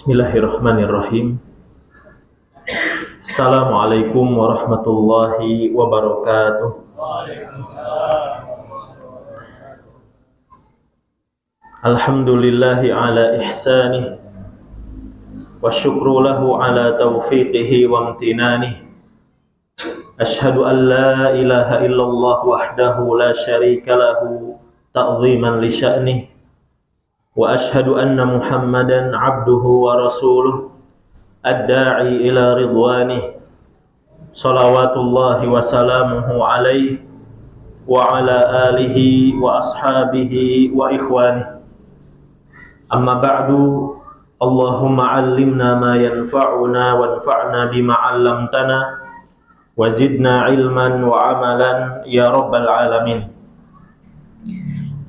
Bismillahirrahmanirrahim. Assalamualaikum warahmatullahi wabarakatuh. Alhamdulillahi ala ihsanih wa syukru lahu ala taufiqihi wa amtinanih. Ashhadu an la ilaha illallah wahdahu la syarika lahu ta'ziman li sya'nih. Wa ashhadu anna Muhammadan abduhu wa rasuluh ad-da'i ila ridwanih. Salawatullahi wa salamuhu alaihi wa ala alihi wa ashabihi wa ikhwanih. Amma ba'du. Allahumma 'allimna ma yanfa'una wanfa'na bima 'allamtana wa zidna ilman wa amalan ya rabbal alamin.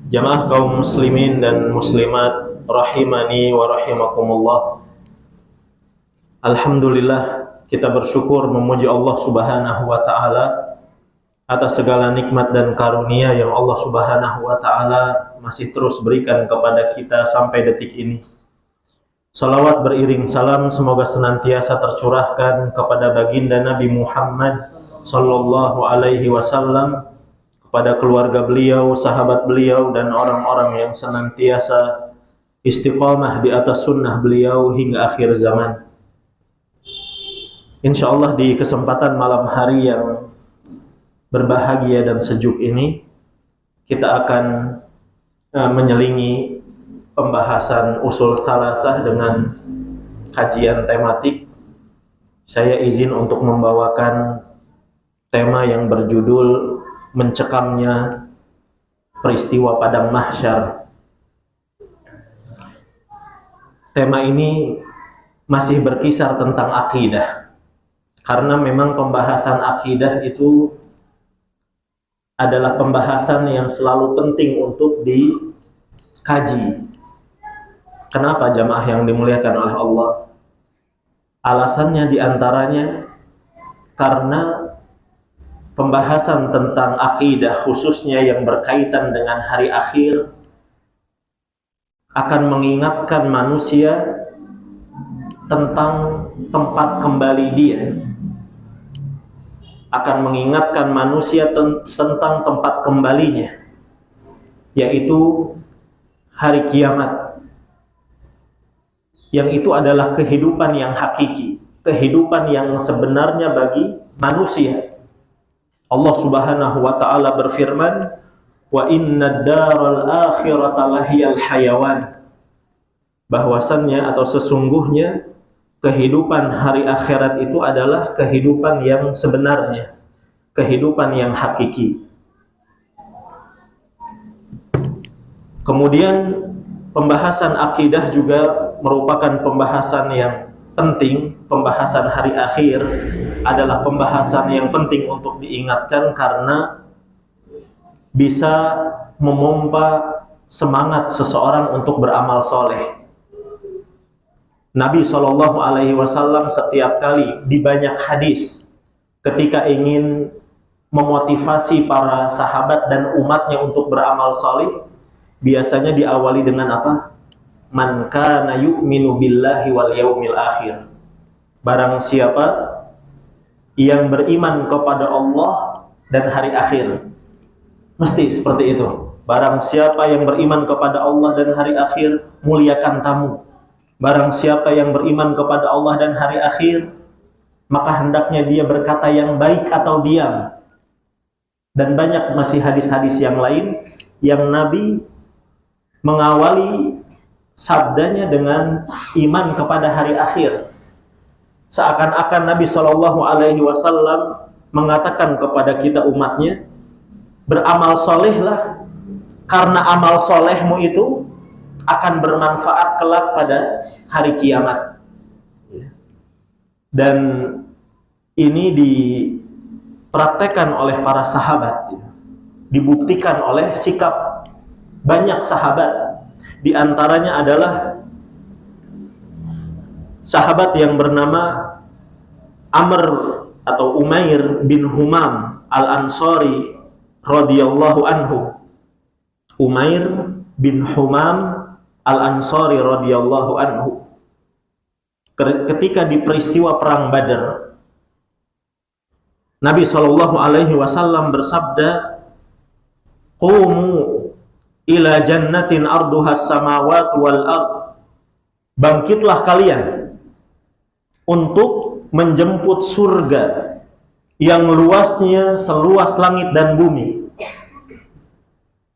Jamaah kaum muslimin dan muslimat rahimani wa rahimakumullah. Alhamdulillah, kita bersyukur memuji Allah Subhanahu wa taala atas segala nikmat dan karunia yang Allah Subhanahu wa taala masih terus berikan kepada kita sampai detik ini. Salawat beriring salam semoga senantiasa tercurahkan kepada baginda Nabi Muhammad sallallahu alaihi wasallam, kepada keluarga beliau, sahabat beliau, dan orang-orang yang senantiasa istiqamah di atas sunnah beliau hingga akhir zaman. InsyaAllah di kesempatan malam hari yang berbahagia dan sejuk ini, kita akan menyelingi pembahasan usul salasah dengan kajian tematik. Saya izin untuk membawakan tema yang berjudul mencekamnya peristiwa padang mahsyar. Tema ini masih berkisar tentang akidah, karena memang pembahasan akidah itu adalah pembahasan yang selalu penting untuk dikaji. Kenapa jamaah yang dimuliakan oleh Allah? Alasannya diantaranya karena pembahasan tentang akidah khususnya yang berkaitan dengan hari akhir akan mengingatkan manusia tentang tempat kembali dia, akan mengingatkan manusia tentang tempat kembalinya, yaitu hari kiamat, yang itu adalah kehidupan yang hakiki, kehidupan yang sebenarnya bagi manusia. Allah Subhanahu wa taala berfirman, wa innad daral akhirata lahiyal hayawan, bahwasannya atau sesungguhnya kehidupan hari akhirat itu adalah kehidupan yang sebenarnya, kehidupan yang hakiki. Kemudian pembahasan akidah juga merupakan pembahasan yang penting. Pembahasan hari akhir adalah pembahasan yang penting untuk diingatkan karena bisa memompa semangat seseorang untuk beramal soleh. Nabi SAW setiap kali di banyak hadis ketika ingin memotivasi para sahabat dan umatnya untuk beramal soleh, biasanya diawali dengan apa? Man kana yu'minu billahi wal yaumil akhir. Barang siapa yang beriman kepada Allah dan hari akhir. Mesti seperti itu. Barang siapa yang beriman kepada Allah dan hari akhir, muliakan tamu. Barang siapa yang beriman kepada Allah dan hari akhir, maka hendaknya dia berkata yang baik atau diam. Dan banyak masih hadis-hadis yang lain yang Nabi mengawali sabdanya dengan iman kepada hari akhir. Seakan-akan Nabi SAW mengatakan kepada kita umatnya, beramal solehlah, karena amal solehmu itu akan bermanfaat kelak pada hari kiamat. Dan ini dipraktekkan oleh para sahabat, dibuktikan oleh sikap banyak sahabat. Di antaranya adalah sahabat yang bernama Amr atau Umair bin Humam al-Ansari radhiyallahu anhu. Umair bin Humam al-Ansari radhiyallahu anhu. ketika di peristiwa perang Badar, Nabi Shallallahu Alaihi Wasallam bersabda, "Qumu ila jannatin arduhas samawat wal ard." Bangkitlah kalian untuk menjemput surga yang luasnya seluas langit dan bumi.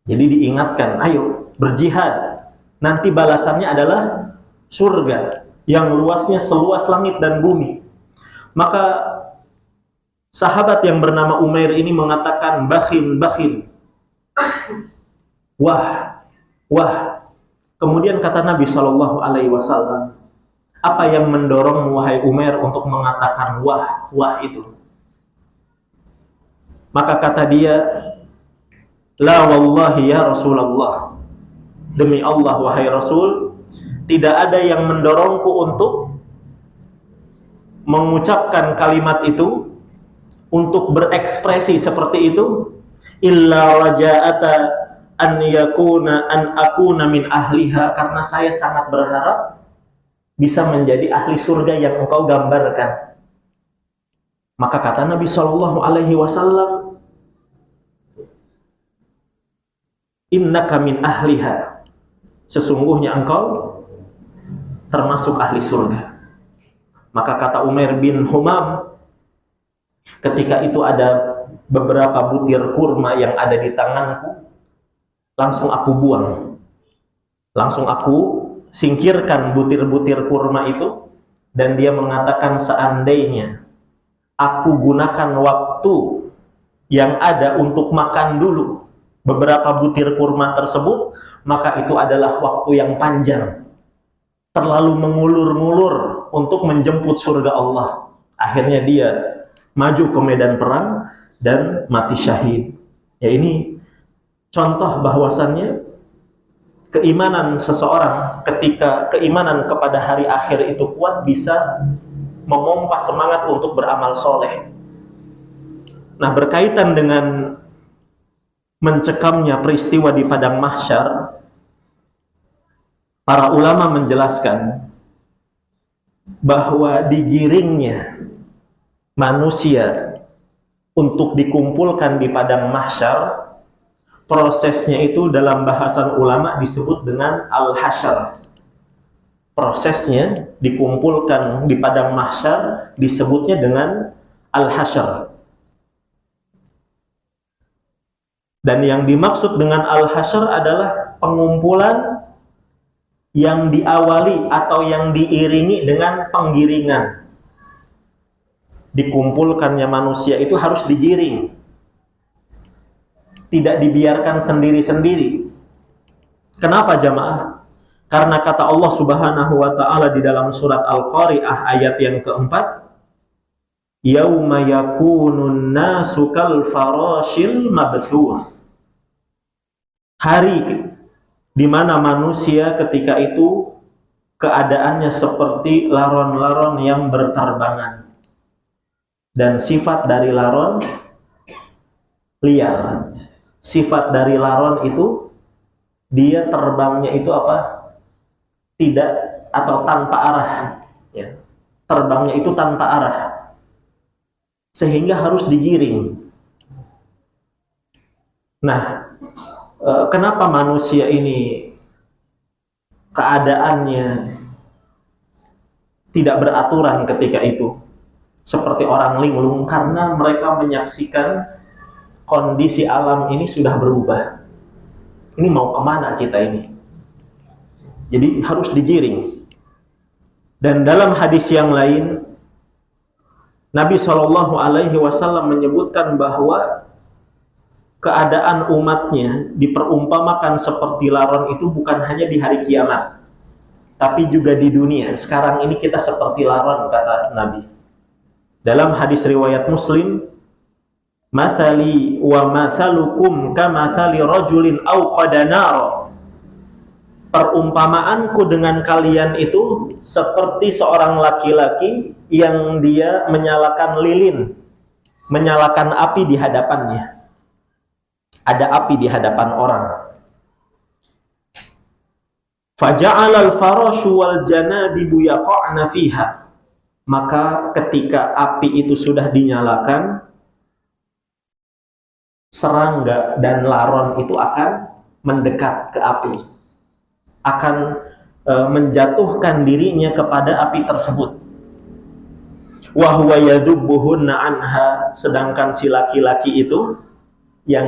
Jadi diingatkan, ayo berjihad. Nanti balasannya adalah surga yang luasnya seluas langit dan bumi. Maka sahabat yang bernama Umair ini mengatakan, bakhin. Wah. Kemudian kata Nabi Shallallahu Alaihi Wasallam, apa yang mendorong wahai Umair untuk mengatakan wah itu? Maka kata dia, la wallahi ya Rasulullah, demi Allah wahai Rasul, tidak ada yang mendorongku untuk mengucapkan kalimat itu, untuk berekspresi seperti itu, illa raja'ata an akuna min ahliha, karena saya sangat berharap bisa menjadi ahli surga yang engkau gambarkan. Maka kata Nabi Shallallahu Alaihi Wasallam, innaka min ahliha, sesungguhnya engkau termasuk ahli surga. Maka kata Umair bin Humam, ketika itu ada beberapa butir kurma yang ada di tanganku, langsung aku buang, langsung aku singkirkan butir-butir kurma itu. Dan dia mengatakan, seandainya aku gunakan waktu yang ada untuk makan dulu beberapa butir kurma tersebut, maka itu adalah waktu yang panjang, terlalu mengulur-ngulur untuk menjemput surga Allah. Akhirnya dia maju ke medan perang dan mati syahid. Ya, ini contoh bahwasannya keimanan seseorang, ketika keimanan kepada hari akhir itu kuat, bisa memompa semangat untuk beramal soleh. Nah, berkaitan dengan mencekamnya peristiwa di padang mahsyar, para ulama menjelaskan bahwa digiringnya manusia untuk dikumpulkan di padang mahsyar, prosesnya itu dalam bahasan ulama disebut dengan al-hasyar. Prosesnya dikumpulkan di padang mahsyar disebutnya dengan al-hasyar. Dan yang dimaksud dengan al-hasyar adalah pengumpulan yang diawali atau yang diiringi dengan penggiringan. Dikumpulkannya manusia itu harus digiring, tidak dibiarkan sendiri-sendiri. Kenapa jamaah? Karena kata Allah Subhanahu wa ta'ala di dalam surat Al-Qari'ah ayat yang keempat, yauma yakunun nasu kal farashil mabthuth. Hari di mana manusia ketika itu keadaannya seperti laron-laron yang berterbangan. Dan sifat dari laron liar. Sifat dari laron itu, dia terbangnya itu apa? Tidak atau tanpa arah, ya. Terbangnya itu tanpa arah, sehingga harus digiring. Nah, kenapa manusia ini keadaannya tidak beraturan ketika itu, seperti orang linglung? Karena mereka menyaksikan kondisi alam ini sudah berubah. Ini mau kemana kita ini? Jadi harus digiring. Dan dalam hadis yang lain, Nabi Shallallahu Alaihi Wasallam menyebutkan bahwa keadaan umatnya diperumpamakan seperti laron itu bukan hanya di hari kiamat, tapi juga di dunia. Sekarang ini kita seperti laron, kata Nabi. Dalam hadis riwayat Muslim, mathali wa mathalukum kamathali rajulin awqada nara. Perumpamaanku dengan kalian itu seperti seorang laki-laki yang dia menyalakan lilin, menyalakan api di hadapannya. Ada api di hadapan orang. Faja'alal farashu wal janadibu yaqa'na fiha. Maka ketika api itu sudah dinyalakan, serangga dan laron itu akan mendekat ke api, akan menjatuhkan dirinya kepada api tersebut. Wa huwa yadubbuhunna anha, sedangkan si laki-laki itu yang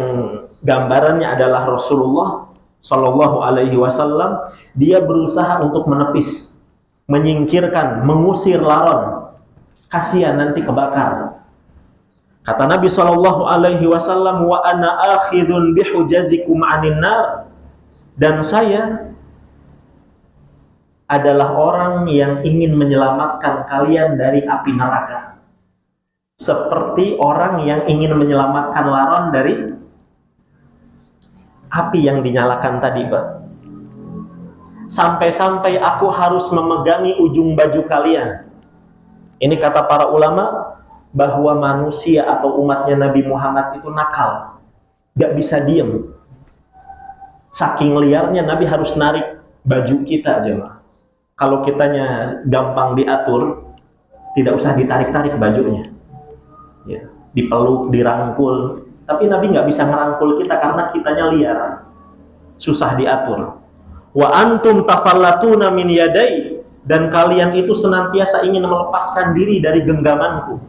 gambarannya adalah Rasulullah Shallallahu Alaihi Wasallam, dia berusaha untuk menepis, menyingkirkan, mengusir laron. Kasihan nanti kebakar. Kata Nabi Shallallahu Alaihi Wasallam, wa ana akhidun bihujazikum anin nar, dan saya adalah orang yang ingin menyelamatkan kalian dari api neraka, seperti orang yang ingin menyelamatkan laron dari api yang dinyalakan tadi, Pak. Sampai-sampai aku harus memegangi ujung baju kalian. Ini kata para ulama, bahwa manusia atau umatnya Nabi Muhammad itu nakal, gak bisa diem. Saking liarnya Nabi harus narik baju kita aja. Kalau kitanya gampang diatur, tidak usah ditarik-tarik bajunya, ya, dipeluk, dirangkul. Tapi Nabi nggak bisa ngerangkul kita karena kitanya liar, susah diatur. Wa antum tafallatuna min yadai, dan kalian itu senantiasa ingin melepaskan diri dari genggamanku.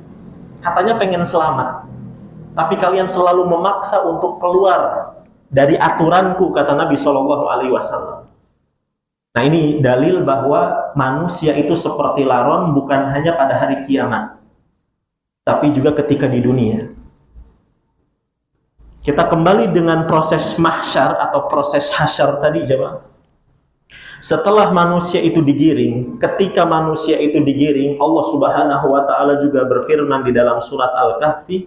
Katanya pengen selamat, tapi kalian selalu memaksa untuk keluar dari aturanku, kata Nabi Shallallahu Alaihi Wasallam. Nah, ini dalil bahwa manusia itu seperti laron bukan hanya pada hari kiamat, tapi juga ketika di dunia. Kita kembali dengan proses mahsyar atau proses hasyar tadi, jemaah. Setelah manusia itu digiring, ketika manusia itu digiring, Allah Subhanahu wa taala juga berfirman di dalam surat Al-Kahfi,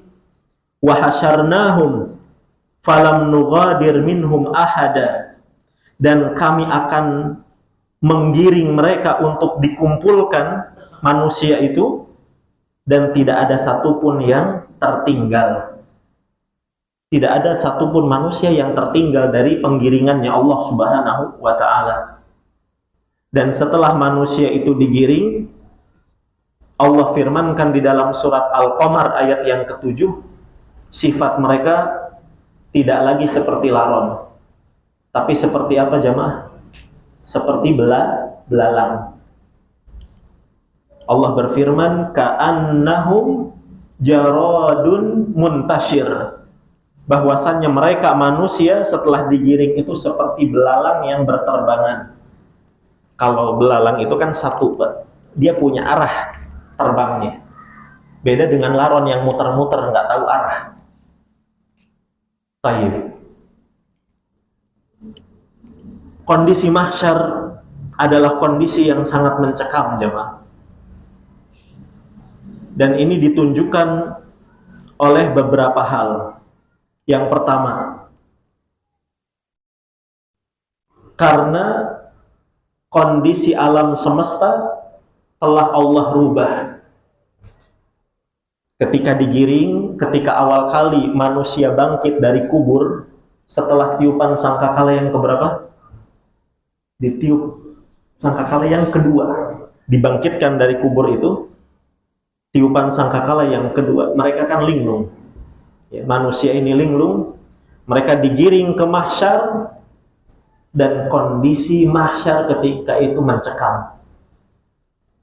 "Wa hasyarnahum falam nughadir minhum ahada." Dan kami akan menggiring mereka untuk dikumpulkan manusia itu, dan tidak ada satupun yang tertinggal. Tidak ada satupun manusia yang tertinggal dari penggiringannya Allah Subhanahu wa taala. Dan setelah manusia itu digiring, Allah firmankan di dalam surat Al-Qamar ayat yang ke-7, sifat mereka tidak lagi seperti laron, tapi seperti apa, jamaah? Seperti belalang. Allah berfirman, ka'annahum jaradun muntashir, bahwasannya mereka manusia setelah digiring itu seperti belalang yang berterbangan. Kalau belalang itu kan satu, Pak, dia punya arah terbangnya. Beda dengan laron yang muter-muter nggak tahu arah. Tayyib. Kondisi mahsyar adalah kondisi yang sangat mencekam, jemaah. Dan ini ditunjukkan oleh beberapa hal. Yang pertama, karena kondisi alam semesta telah Allah rubah. Ketika digiring, ketika awal kali manusia bangkit dari kubur, setelah tiupan sangkakala yang keberapa? Ditiup sangkakala yang kedua, dibangkitkan dari kubur itu, tiupan sangkakala yang kedua, mereka kan linglung. Ya, manusia ini linglung, mereka digiring ke mahsyar, dan kondisi mahsyar ketika itu mencekam.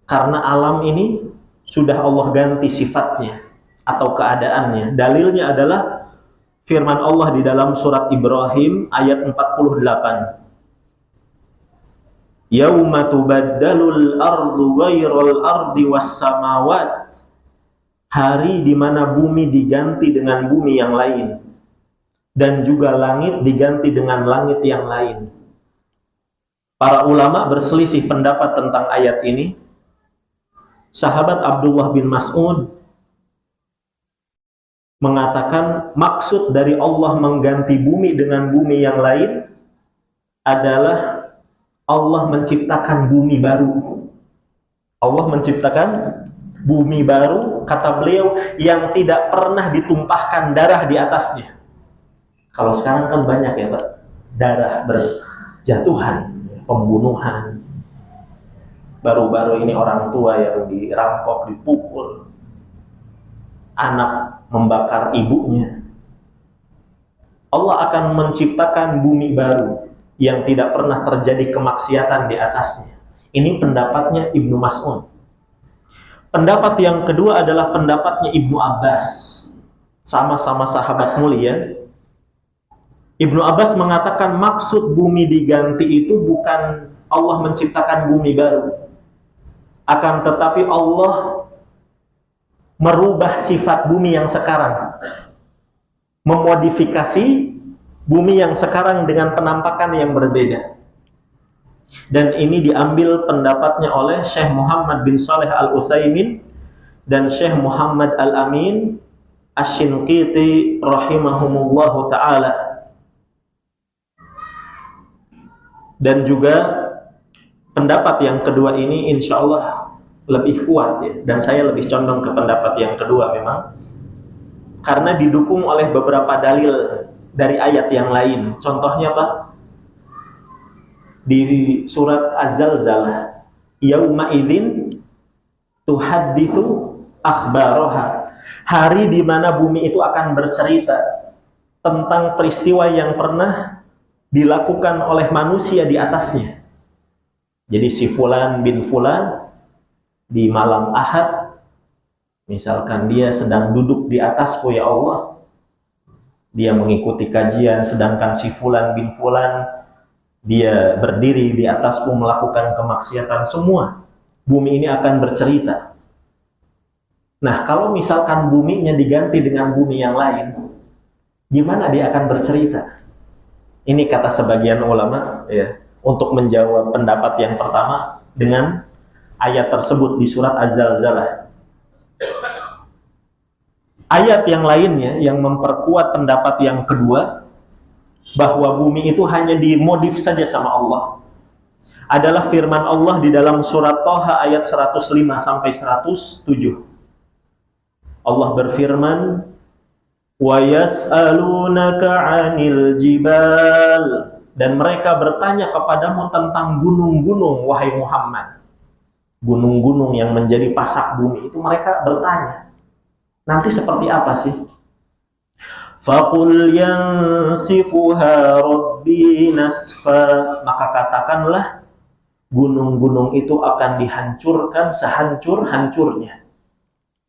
Karena alam ini sudah Allah ganti sifatnya atau keadaannya. Dalilnya adalah firman Allah di dalam surat Ibrahim ayat 48. Yauma tubaddalul ardu ghairal ardi was samawat. Hari di mana bumi diganti dengan bumi yang lain, dan juga langit diganti dengan langit yang lain. Para ulama berselisih pendapat tentang ayat ini. Sahabat Abdullah bin Mas'ud mengatakan maksud dari Allah mengganti bumi dengan bumi yang lain adalah Allah menciptakan bumi baru. Allah menciptakan bumi baru, kata beliau, yang tidak pernah ditumpahkan darah di atasnya. Kalau sekarang kan banyak ya, Pak, darah berjatuhan. pembunuhan. Baru-baru ini orang tua yang dirampok, dipukul, anak membakar ibunya. Allah akan menciptakan bumi baru yang tidak pernah terjadi kemaksiatan di atasnya. Ini pendapatnya Ibnu Mas'ud. Pendapat yang kedua adalah pendapatnya Ibnu Abbas. Sama-sama sahabat mulia. Ibnu Abbas mengatakan maksud bumi diganti itu bukan Allah menciptakan bumi baru. Akan tetapi Allah merubah sifat bumi yang sekarang. Memodifikasi bumi yang sekarang dengan penampakan yang berbeda. Dan ini diambil pendapatnya oleh Syekh Muhammad bin Shalih Al-Utsaimin dan Syekh Muhammad Al-Amin Asy-Shinqiti rahimahumullahu ta'ala. Dan juga pendapat yang kedua ini insya Allah lebih kuat ya. Dan saya lebih condong ke pendapat yang kedua memang. Karena didukung oleh beberapa dalil dari ayat yang lain. Contohnya apa? Di surat Az-Zalzalah. Yauma idzin tuhadditsu akhbaraha. Hari di mana bumi itu akan bercerita tentang peristiwa yang pernah dilakukan oleh manusia di atasnya. Jadi si fulan bin fulan di malam Ahad, misalkan dia sedang duduk di atasku ya Allah, dia mengikuti kajian, sedangkan si fulan bin fulan dia berdiri di atasku melakukan kemaksiatan, semua bumi ini akan bercerita. Nah, kalau misalkan buminya diganti dengan bumi yang lain, gimana dia akan bercerita? Ini kata sebagian ulama ya, untuk menjawab pendapat yang pertama dengan ayat tersebut di surat Az-Zalzalah. Ayat yang lainnya yang memperkuat pendapat yang kedua, bahwa bumi itu hanya dimodif saja sama Allah, adalah firman Allah di dalam surat Thaha ayat 105 sampai 107. Allah berfirman, wa yas'alunaka 'anil jibal, dan mereka bertanya kepadamu tentang gunung-gunung wahai Muhammad. Gunung-gunung yang menjadi pasak bumi itu mereka bertanya, nanti seperti apa sih? Faqul yansifuha rabbi nasfa, maka katakanlah gunung-gunung itu akan dihancurkan sehancur-hancurnya.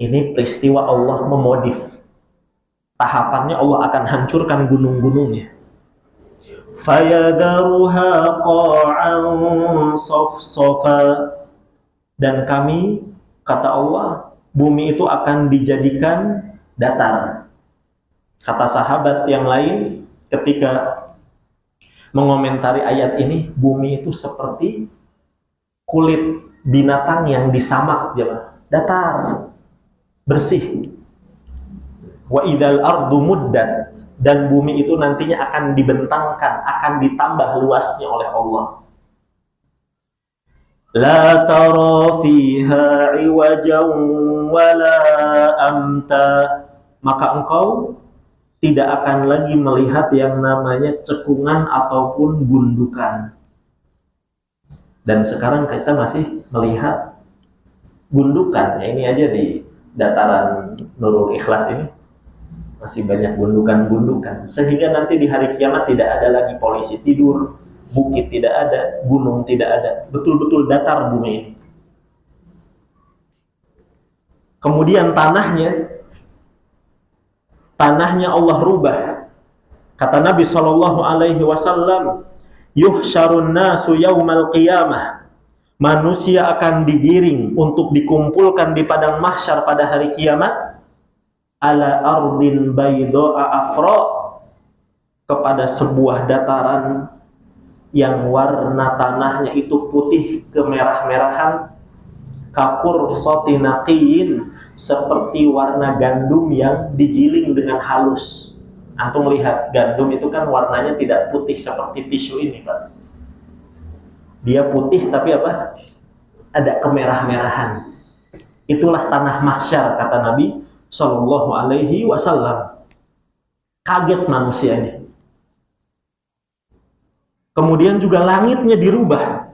Ini peristiwa Allah memodif. Tahapannya Allah akan hancurkan gunung-gunungnya. Fayadharuha qa'an safsafa, dan kami, kata Allah, bumi itu akan dijadikan datar. Kata sahabat yang lain ketika mengomentari ayat ini, bumi itu seperti kulit binatang yang disamak, datar, bersih. Wa idzal ardu muddat, dan bumi itu nantinya akan dibentangkan, akan ditambah luasnya oleh Allah. La tara fiha iwajan wala amta, maka engkau tidak akan lagi melihat yang namanya cekungan ataupun gundukan. Dan sekarang kita masih melihat gundukan. Ya, ini aja di dataran Nurul Ikhlas ini masih banyak gundukan-gundukan. Sehingga nanti di hari kiamat tidak ada lagi polisi tidur, bukit tidak ada, gunung tidak ada. Betul-betul datar bumi ini. Kemudian tanahnya Allah rubah. Kata Nabi SAW, yuhsyarun nasu yaumal qiyamah, manusia akan digiring untuk dikumpulkan di padang mahsyar pada hari kiamat, ala ardin bayda'a afra, kepada sebuah dataran yang warna tanahnya itu putih kemerah-merahan, kakur sotinaqiyin, seperti warna gandum yang digiling dengan halus. Antum lihat, gandum itu kan warnanya tidak putih seperti tisu ini, Pak. Dia putih tapi apa? Ada kemerah-merahan. Itulah tanah mahsyar, kata Nabi SAW. Kaget manusia ini. Kemudian juga langitnya dirubah.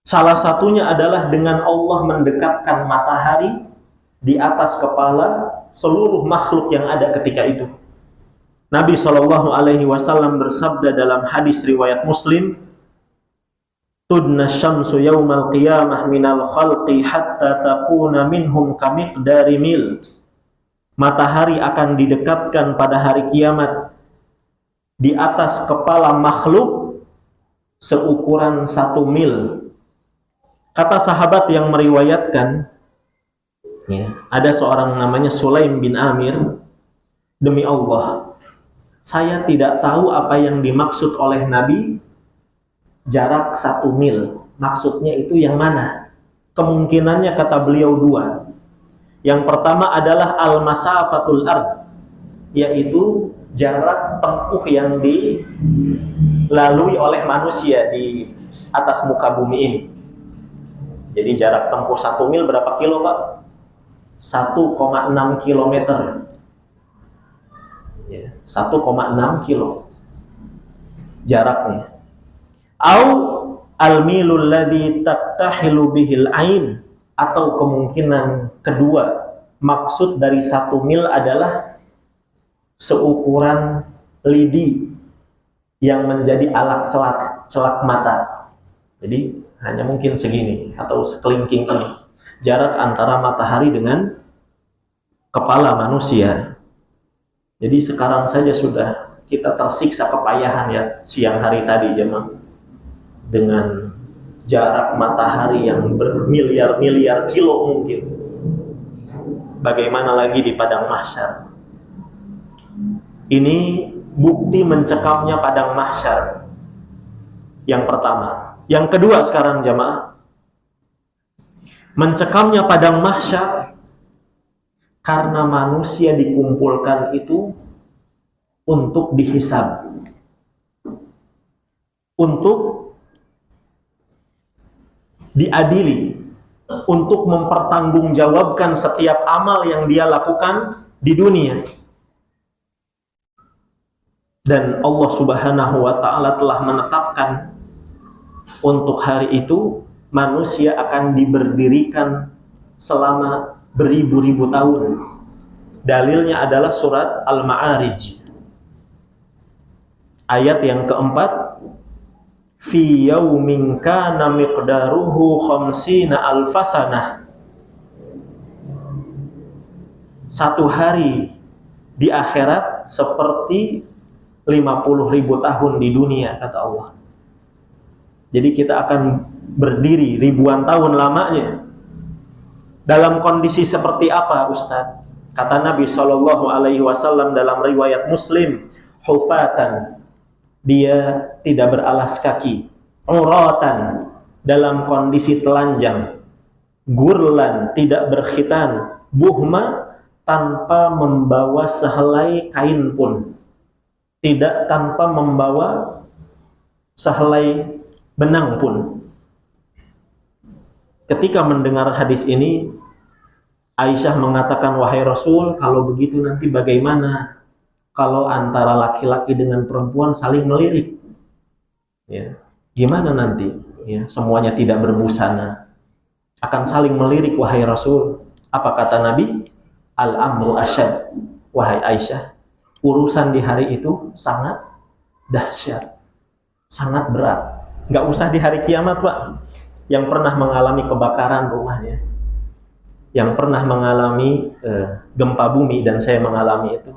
Salah satunya adalah dengan Allah mendekatkan matahari di atas kepala seluruh makhluk yang ada ketika itu. Nabi SAW bersabda dalam hadis riwayat Muslim, "Tudna syamsu yaumal qiyamah minal khalqi hatta takuna minhum kamiqdari mil." Matahari akan didekatkan pada hari kiamat di atas kepala makhluk seukuran 1 mil. Kata sahabat yang meriwayatkan, ya, ada seorang namanya Sulaim bin Amir, demi Allah, saya tidak tahu apa yang dimaksud oleh Nabi jarak 1 mil. Maksudnya itu yang mana? Kemungkinannya kata beliau dua. Yang pertama adalah al-masafatul ard, yaitu jarak tempuh yang dilalui oleh manusia di atas muka bumi ini. Jadi jarak tempuh 1 mil berapa kilo, Pak? 1,6 kilometer. Ya, 1,6 kilo jaraknya. Au al-milul ladzi taktahilu bihil ain, atau kemungkinan kedua, maksud dari 1 mil adalah seukuran lidi yang menjadi alat celak mata. Jadi hanya mungkin segini atau sekelingking ini jarak antara matahari dengan kepala manusia. Jadi sekarang saja sudah kita tersiksa kepayahan ya siang hari tadi jemaah, dengan jarak matahari yang bermiliar-miliar kilo mungkin. Bagaimana lagi di padang mahsyar? Ini bukti mencekamnya padang mahsyar. Yang pertama. Yang kedua sekarang jemaah, mencekamnya padang mahsyar karena manusia dikumpulkan itu untuk dihisab, untuk diadili, untuk mempertanggungjawabkan setiap amal yang dia lakukan di dunia. Dan Allah Subhanahu wa ta'ala telah menetapkan untuk hari itu manusia akan diberdirikan selama beribu-ribu tahun. Dalilnya adalah surat Al-Ma'arij ayat yang keempat, fi yaumin kana miqdaruhu khamsina alfasanah. Satu hari di akhirat seperti 50.000 tahun di dunia, kata Allah. Jadi kita akan berdiri ribuan tahun lamanya. Dalam kondisi seperti apa, Ustaz? Kata Nabi SAW dalam riwayat Muslim, hufatan, dia tidak beralas kaki, uratan, dalam kondisi telanjang, gurlan, tidak berkhitan, buhma, tanpa membawa sehelai kain pun, tidak tanpa membawa sehelai benang pun. Ketika mendengar hadis ini, Aisyah mengatakan, wahai Rasul, kalau begitu nanti bagaimana kalau antara laki-laki dengan perempuan saling melirik? Ya, gimana nanti? Ya, semuanya tidak berbusana, akan saling melirik, wahai Rasul. Apa kata Nabi? Al-amru asyad, wahai Aisyah, urusan di hari itu sangat dahsyat, sangat berat. Nggak usah di hari kiamat, Pak. Yang pernah mengalami kebakaran rumahnya, yang pernah mengalami gempa bumi, dan saya mengalami itu,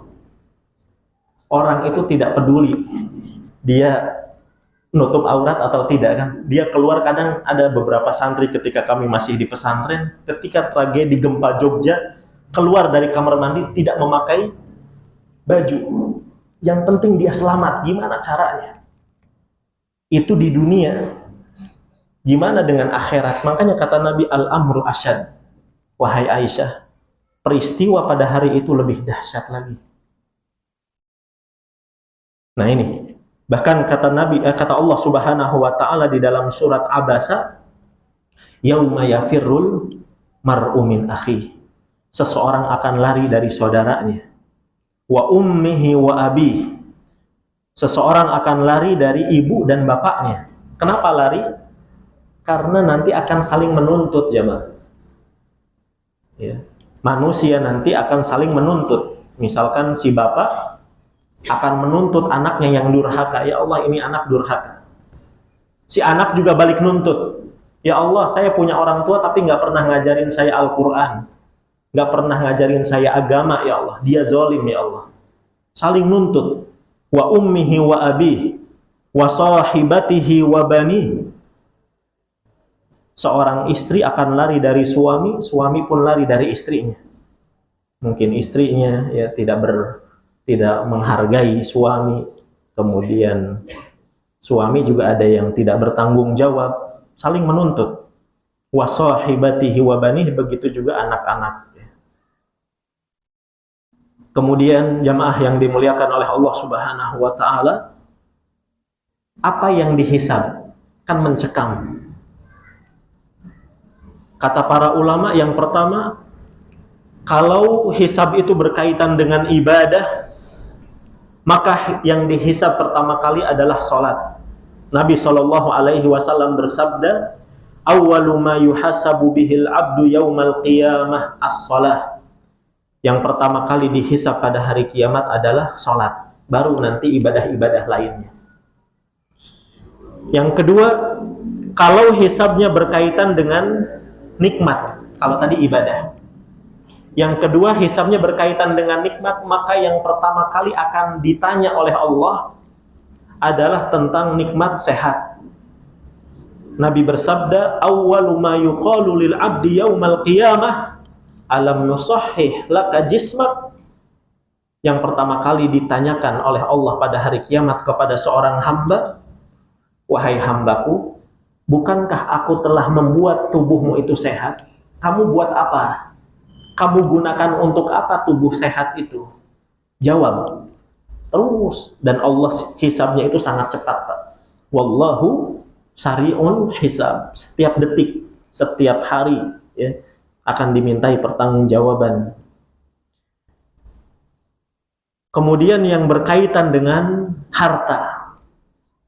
orang itu tidak peduli dia nutup aurat atau tidak, kan? Dia keluar. Kadang ada beberapa santri ketika kami masih di pesantren, ketika tragedi gempa Jogja, keluar dari kamar mandi tidak memakai baju. Yang penting dia selamat. Gimana caranya? Itu di dunia. Gimana dengan akhirat? Makanya kata Nabi, al-amru asyad, wahai Aisyah, peristiwa pada hari itu lebih dahsyat lagi. Nah ini, bahkan kata Nabi, kata Allah Subhanahu wa ta'ala di dalam surat Abasa, yauma yafirrul mar'u min akhi, seseorang akan lari dari saudaranya, wa ummihi wa abih, Seseorang akan lari dari ibu dan bapaknya. Kenapa lari? Karena nanti akan saling menuntut, jemaah. Ya. Manusia nanti akan saling menuntut. Misalkan si bapak akan menuntut anaknya yang durhaka. Ya Allah, ini anak durhaka. Si anak juga balik nuntut. Ya Allah, saya punya orang tua tapi nggak pernah ngajarin saya Al-Quran. Nggak pernah ngajarin saya agama, ya Allah. Dia zolim, ya Allah. Saling nuntut. Wa ummihi wa abihi wa sahibatihi wa bani. Seorang istri akan lari dari suami, suami pun lari dari istrinya. Mungkin istrinya ya tidak menghargai suami, kemudian suami juga ada yang tidak bertanggung jawab, saling menuntut. Wa sahibatihi wa bani, begitu juga anak-anak. Kemudian jamaah yang dimuliakan oleh Allah Subhanahu wa taala, apa yang dihisab kan mencekam. Kata para ulama, yang pertama, kalau hisab itu berkaitan dengan ibadah, maka yang dihisab pertama kali adalah salat. Nabi sallallahu alaihi wasallam bersabda, "Awwalu ma yuhasabu bihil 'abdu yaumal qiyamah as-shalah." Yang pertama kali dihisab pada hari kiamat adalah salat, baru nanti ibadah-ibadah lainnya. Yang kedua, kalau hisabnya berkaitan dengan nikmat, kalau tadi ibadah. Yang kedua, hisabnya berkaitan dengan nikmat, maka yang pertama kali akan ditanya oleh Allah adalah tentang nikmat sehat. Nabi bersabda, "Awwalu ma yuqalu lil 'abdi yaumal qiyamah, alam nusahhih laka jismak." Yang pertama kali ditanyakan oleh Allah pada hari kiamat kepada seorang hamba, "Wahai hambaku, bukankah aku telah membuat tubuhmu itu sehat? Kamu buat apa? Kamu gunakan untuk apa tubuh sehat itu?" Jawab. Terus. Dan Allah hisabnya itu sangat cepat, Pak. Wallahu sari'un hisab. Setiap detik, setiap hari ya, akan dimintai pertanggungjawaban. Kemudian yang berkaitan dengan harta,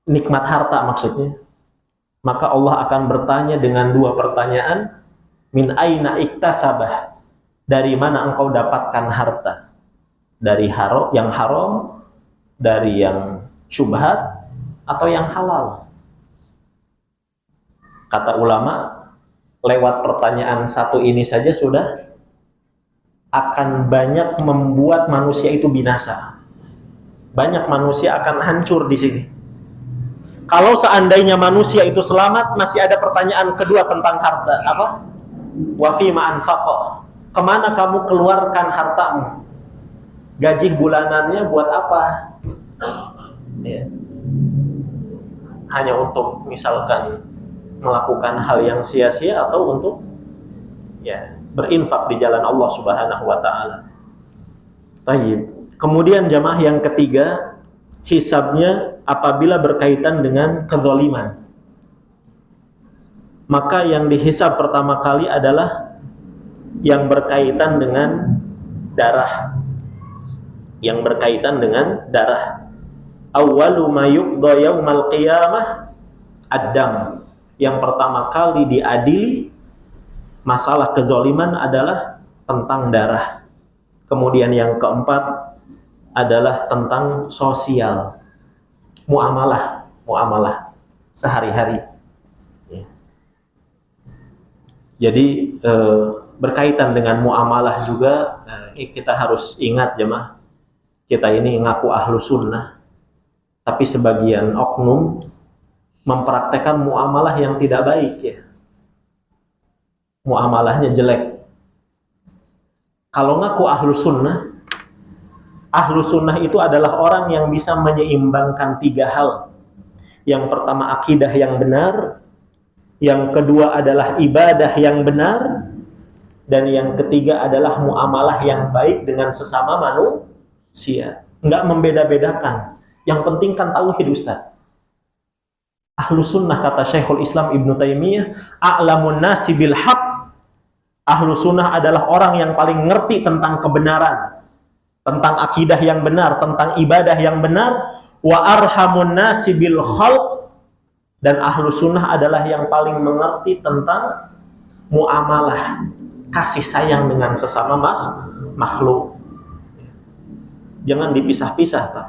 nikmat harta maksudnya, maka Allah akan bertanya dengan dua pertanyaan. Min aina iktasabah, dari mana engkau dapatkan harta? Dari yang haram, dari yang syubhat, atau yang halal? Kata ulama, lewat pertanyaan satu ini saja sudah akan banyak membuat manusia itu binasa. Banyak manusia akan hancur di sini. Kalau seandainya manusia itu selamat, masih ada pertanyaan kedua tentang harta. Apa? Wa fima anfaqah. Kemana kamu keluarkan hartamu? Gaji bulanannya buat apa? Ya. Hanya untuk misalkan melakukan hal yang sia-sia atau untuk ya berinfak di jalan Allah Subhanahu wa taala. Tayyib. Kemudian jamaah yang ketiga, hisabnya apabila berkaitan dengan kezaliman. Maka yang dihisab pertama kali adalah yang berkaitan dengan darah. Yang berkaitan dengan darah. Awwalu ma yuqda yaumal qiyamah ad-dam. Yang pertama kali diadili masalah kezaliman adalah tentang darah. Kemudian yang keempat adalah tentang sosial, muamalah sehari-hari. Ya. Jadi berkaitan dengan muamalah juga kita harus ingat jemaah, kita ini ngaku ahlu sunnah, tapi sebagian oknum mempraktekkan muamalah yang tidak baik ya. Muamalahnya jelek. Kalau ngaku ahlu sunnah itu adalah orang yang bisa menyeimbangkan tiga hal. Yang pertama akidah yang benar, yang kedua adalah ibadah yang benar, dan yang ketiga adalah muamalah yang baik dengan sesama manusia. Enggak membeda-bedakan. Yang penting kan tauhid, Ustaz. Ahlu sunnah, kata Syekhul Islam Ibnu Taimiyah, a'lamun nasi bil haq. Ahlu sunnah adalah orang yang paling ngerti tentang kebenaran, tentang akidah yang benar, tentang ibadah yang benar. wa arhamun nasi bil khalq, dan ahlu sunnah adalah yang paling mengerti tentang muamalah, kasih sayang dengan sesama makhluk. Jangan dipisah-pisah, Pak.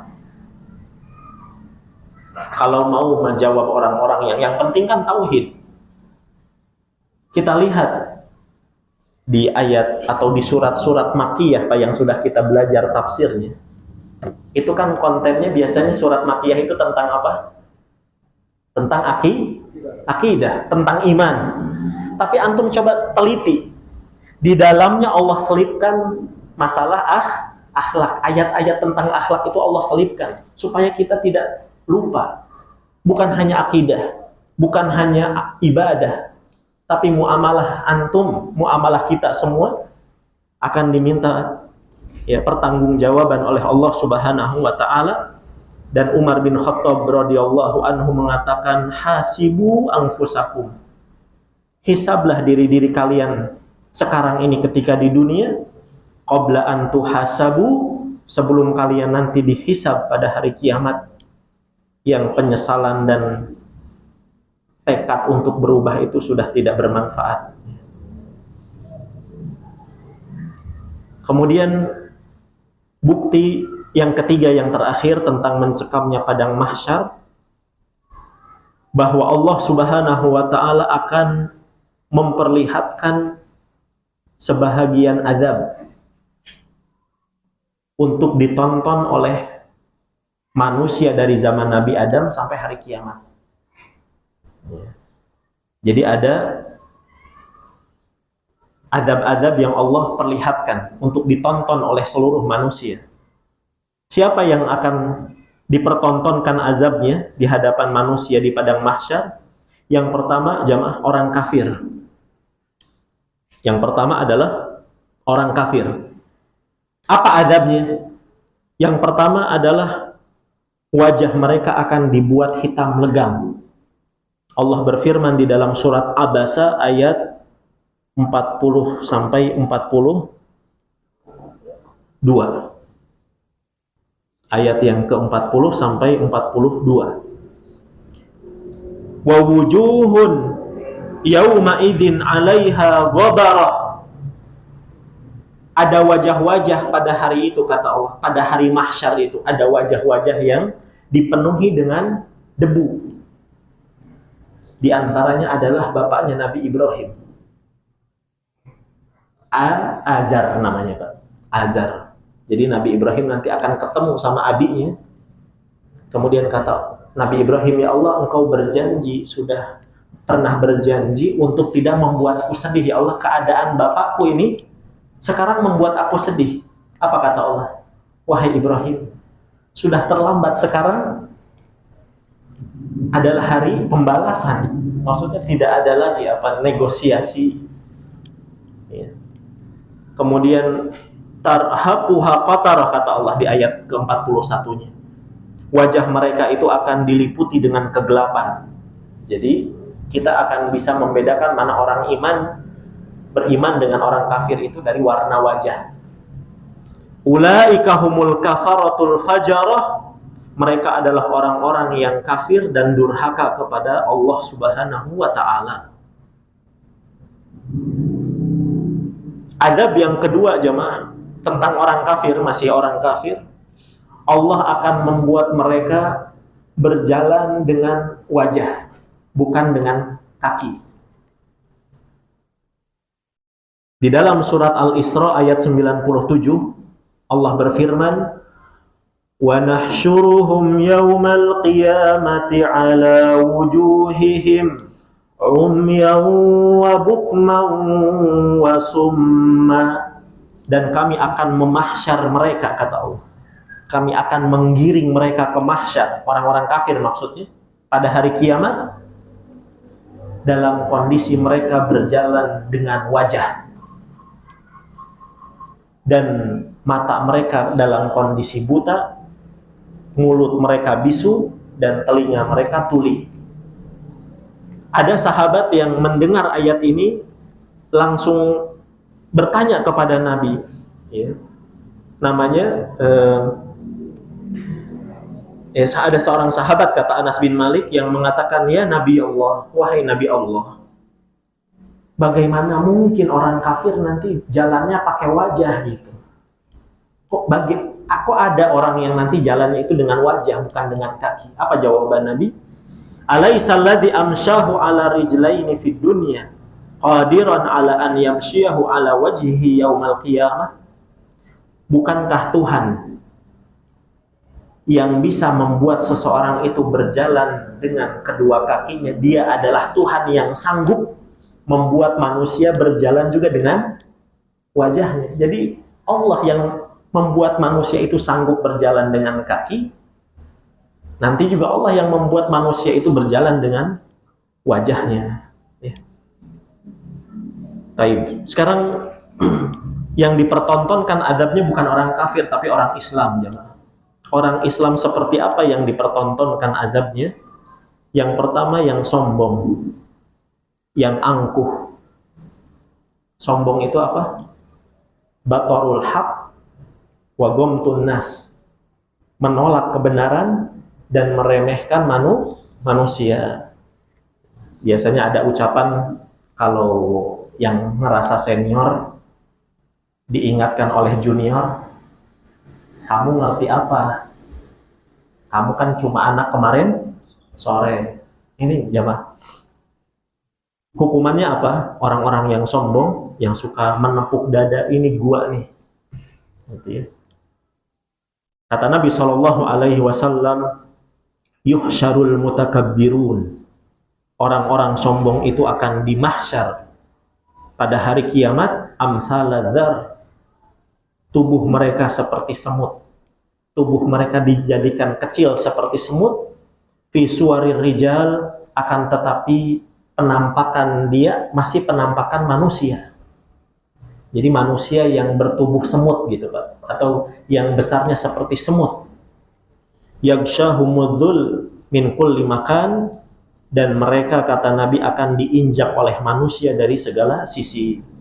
Kalau mau menjawab orang-orang yang penting kan tauhid. Kita lihat di ayat atau di surat-surat Makkiyah, Pak, yang sudah kita belajar tafsirnya. Itu kan kontennya biasanya surat Makkiyah itu tentang apa? Tentang akidah, tentang iman. Tapi antum coba teliti. Di dalamnya Allah selipkan masalah akhlak. Ayat-ayat tentang akhlak itu Allah selipkan supaya kita tidak lupa. Bukan hanya akidah, bukan hanya ibadah, tapi muamalah antum, muamalah kita semua akan diminta pertanggungjawaban oleh Allah Subhanahu wa taala. Dan Umar bin Khattab radhiyallahu anhu mengatakan, hasibu anfusakum. Hisablah diri-diri kalian sekarang ini ketika di dunia, qabla an tuhasabu, sebelum kalian nanti dihisab pada hari kiamat, yang penyesalan dan tekad untuk berubah itu sudah tidak bermanfaat. Kemudian bukti yang ketiga, yang terakhir, tentang mencekamnya padang mahsyar, bahwa Allah Subhanahu wa taala akan memperlihatkan sebahagian azab untuk ditonton oleh manusia dari zaman Nabi Adam sampai hari kiamat. Jadi ada azab-azab yang Allah perlihatkan untuk ditonton oleh seluruh manusia. Siapa yang akan dipertontonkan azabnya di hadapan manusia di padang mahsyar? Yang pertama, jamaah, orang kafir. Yang pertama adalah orang kafir. Apa azabnya? Yang pertama adalah wajah mereka akan dibuat hitam legam. Allah berfirman di dalam surat Abasa ayat 40 sampai 42. Ayat yang ke-40 sampai 42. Wa wujuhun yauma idzin 'alaiha ghabarah. Ada wajah-wajah pada hari itu, kata Allah, pada hari mahsyar itu ada wajah-wajah yang dipenuhi dengan debu. Di antaranya adalah bapaknya Nabi Ibrahim. Azar namanya, Pak. Azar. Jadi Nabi Ibrahim nanti akan ketemu sama abinya. Kemudian kata Nabi Ibrahim, ya Allah, engkau berjanji, sudah pernah berjanji untuk tidak membuatku sedih. Ya Allah, keadaan bapakku ini sekarang membuat aku sedih. Apa kata Allah? Wahai Ibrahim, sudah terlambat, sekarang adalah hari pembalasan. Maksudnya tidak ada lagi negosiasi. Ya. Kemudian tarhaquha qatarah, kata Allah di ayat ke-41-nya. Wajah mereka itu akan diliputi dengan kegelapan. Jadi kita akan bisa membedakan mana orang beriman dengan orang kafir itu dari warna wajah. Ulaika humul kafaratul fajarah. Mereka adalah orang-orang yang kafir dan durhaka kepada Allah Subhanahu wa ta'ala. Adab yang kedua, jemaah, tentang orang kafir, masih orang kafir, Allah akan membuat mereka berjalan dengan wajah, bukan dengan kaki. Di dalam surat Al-Isra ayat 97, Allah berfirman, wa nahsyuruhum yawmal qiyamati ala wujuhihim umyan wa bukman wa summa. Dan kami akan memahsyar mereka, kata Allah. Kami akan menggiring mereka ke mahsyar, orang-orang kafir maksudnya, pada hari kiamat, dalam kondisi mereka berjalan dengan wajah, dan mata mereka dalam kondisi buta, mulut mereka bisu, dan telinga mereka tuli. Ada sahabat yang mendengar ayat ini langsung bertanya kepada Nabi, ya. Namanya Ada seorang sahabat, kata Anas bin Malik, yang mengatakan, ya Nabi Allah, wahai Nabi Allah, bagaimana mungkin orang kafir nanti jalannya pakai wajah gitu? Kok ada orang yang nanti jalannya itu dengan wajah, bukan dengan kaki? Apa jawaban Nabi? Alaihissalladzi amsyahu ala rijlaini fid dunya qadiran ala an yamshiyahu ala wajhihi yaumal qiyamah. Bukankah Tuhan yang bisa membuat seseorang itu berjalan dengan kedua kakinya, dia adalah Tuhan yang sanggup membuat manusia berjalan juga dengan wajahnya. Jadi Allah yang membuat manusia itu sanggup berjalan dengan kaki, nanti juga Allah yang membuat manusia itu berjalan dengan wajahnya. Ya. Taib. Sekarang yang dipertontonkan adabnya bukan orang kafir, tapi orang Islam, jemaah. Orang Islam seperti apa yang dipertontonkan azabnya? Yang pertama yang sombong, yang angkuh. Sombong itu apa? Batarul haq wa ghamtun nas. Menolak kebenaran dan meremehkan manusia. Biasanya ada ucapan kalau yang merasa senior diingatkan oleh junior, kamu ngerti apa? Kamu kan cuma anak kemarin sore. Ini jamaah. Hukumannya apa? Orang-orang yang sombong, yang suka menepuk dada, ini gua nih. Gitu ya. Kata Nabi SAW, yuhsyarul mutakabbirun. Orang-orang sombong itu akan dimahsyar pada hari kiamat, amsaladzar. Tubuh mereka seperti semut. Tubuh mereka dijadikan kecil seperti semut, fi suwarir rijal, akan tetapi penampakan dia masih penampakan manusia. Jadi manusia yang bertubuh semut gitu Pak, atau yang besarnya seperti semut. Yagshahumudzul min kulli makan, dan mereka, kata Nabi, akan diinjak oleh manusia dari segala sisi.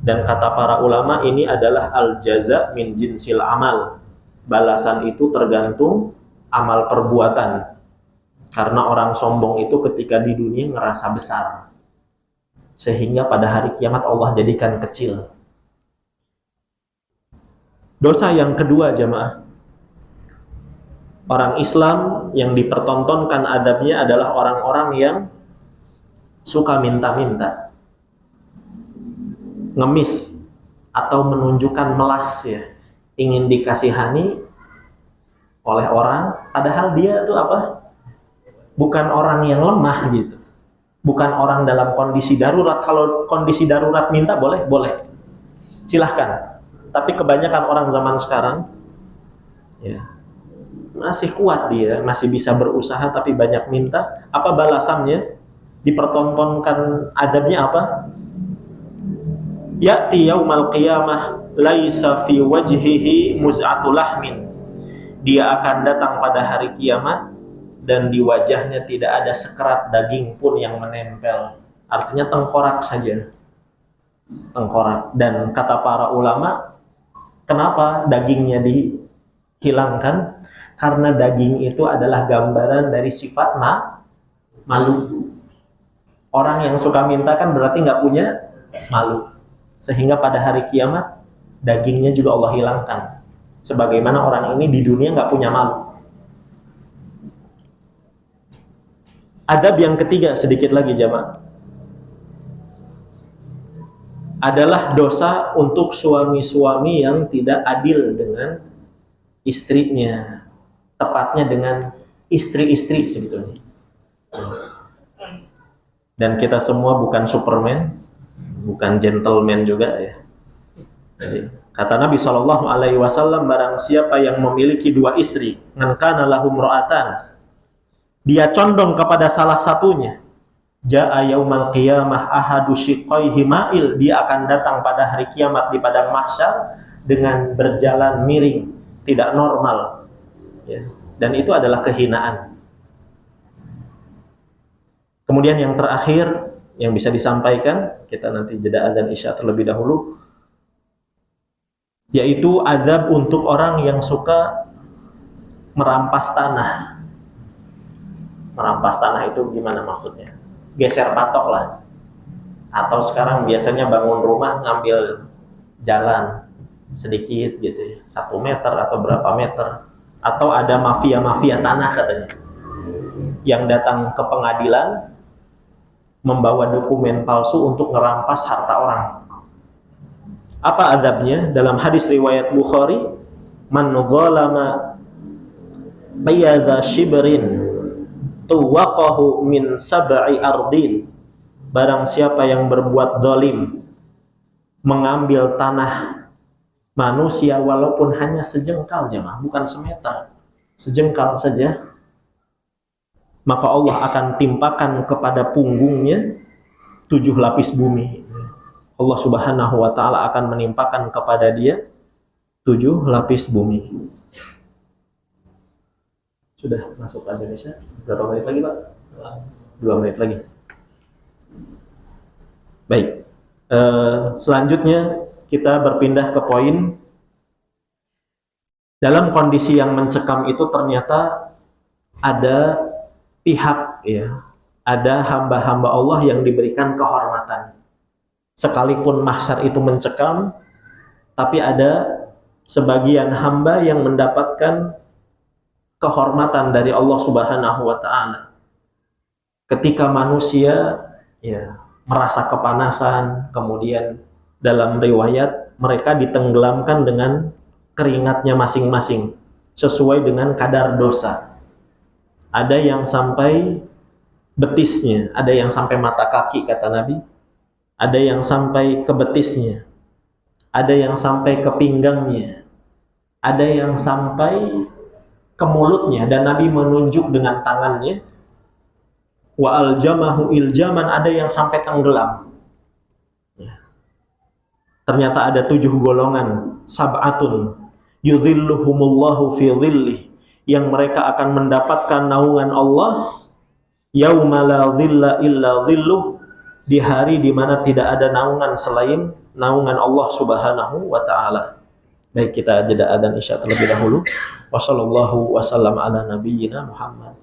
Dan kata para ulama, ini adalah al-jaza min jinsil amal. Balasan itu tergantung amal perbuatan. Karena orang sombong itu ketika di dunia ngerasa besar, sehingga pada hari kiamat Allah jadikan kecil. Dosa yang kedua jamaah, orang Islam yang dipertontonkan adabnya adalah orang-orang yang suka minta-minta, ngemis atau menunjukkan melas ya, ingin dikasihani oleh orang, padahal dia itu apa? Bukan orang yang lemah gitu, bukan orang dalam kondisi darurat. Kalau kondisi darurat minta boleh, silahkan. Tapi kebanyakan orang zaman sekarang ya masih kuat, dia masih bisa berusaha tapi banyak minta. Apa balasannya? Dipertontonkan adabnya apa? Ya'ti yaumal qiyamah laisa fi wajhihi muz'atul lahmin. Dia akan datang pada hari kiamat dan di wajahnya tidak ada sekerat daging pun yang menempel. Artinya tengkorak saja. Tengkorak. Dan kata para ulama, kenapa dagingnya dihilangkan? Karena daging itu adalah gambaran dari sifat malu. Orang yang suka minta kan berarti nggak punya malu. Sehingga pada hari kiamat dagingnya juga Allah hilangkan. Sebagaimana orang ini di dunia nggak punya malu. Adab yang ketiga, sedikit lagi jamaah, adalah dosa untuk suami-suami yang tidak adil dengan istrinya, tepatnya dengan istri-istri sebetulnya. Dan kita semua bukan Superman, bukan gentleman juga ya. Jadi, kata Nabi SAW, barang siapa yang memiliki dua istri, ngkana lahum ro'atan, dia condong kepada salah satunya, ja'a yaumal qiyamah ahadu shiqqaihi ma'il, dia akan datang pada hari kiamat di padang mahsyar dengan berjalan miring, tidak normal ya. Dan itu adalah kehinaan. Kemudian yang terakhir yang bisa disampaikan, kita nanti jeda azan isya terlebih dahulu, yaitu azab untuk orang yang suka merampas tanah. Merampas tanah itu gimana maksudnya? Geser patok lah. Atau sekarang biasanya bangun rumah ngambil jalan sedikit gitu ya, 1 meter atau berapa meter. Atau ada mafia-mafia tanah katanya yang datang ke pengadilan membawa dokumen palsu untuk merampas harta orang. Apa adabnya? Dalam hadis riwayat Bukhari, man zalama qiyadha shibrin tuwaqahu min sab'i ardin. Barang siapa yang berbuat zalim, mengambil tanah manusia walaupun hanya sejengkal, jemaah, bukan semeter, sejengkal saja, maka Allah akan timpakan kepada punggungnya 7 lapis bumi. Allah Subhanahu wa ta'ala akan menimpakan kepada dia 7 lapis bumi. Sudah masuk Indonesia? Berapa menit lagi, Pak? 2 menit lagi. Baik. Selanjutnya kita berpindah ke poin. Dalam kondisi yang mencekam itu ternyata ada pihak, ya, ada hamba-hamba Allah yang diberikan kehormatan. Sekalipun mahsyar itu mencekam, tapi ada sebagian hamba yang mendapatkan kehormatan dari Allah Subhanahu wa ta'ala. Ketika manusia ya merasa kepanasan, kemudian dalam riwayat mereka ditenggelamkan dengan keringatnya masing-masing sesuai dengan kadar dosa. Ada yang sampai betisnya, ada yang sampai mata kaki kata Nabi, ada yang sampai ke betisnya, ada yang sampai ke pinggangnya, ada yang sampai ke mulutnya, dan Nabi menunjuk dengan tangannya. Wa aljamahu iljaman, ada yang sampai tenggelam. Ya. Ternyata ada 7 golongan, sab'atun yudhilluhumullahu fi dhillih, yang mereka akan mendapatkan naungan Allah yauma la dhilla illa dhilluh, di hari di mana tidak ada naungan selain naungan Allah Subhanahu wa ta'ala. Baik, kita jeda adzan isya terlebih dahulu. Wassallallahu wasallam ala nabiyyina Muhammad.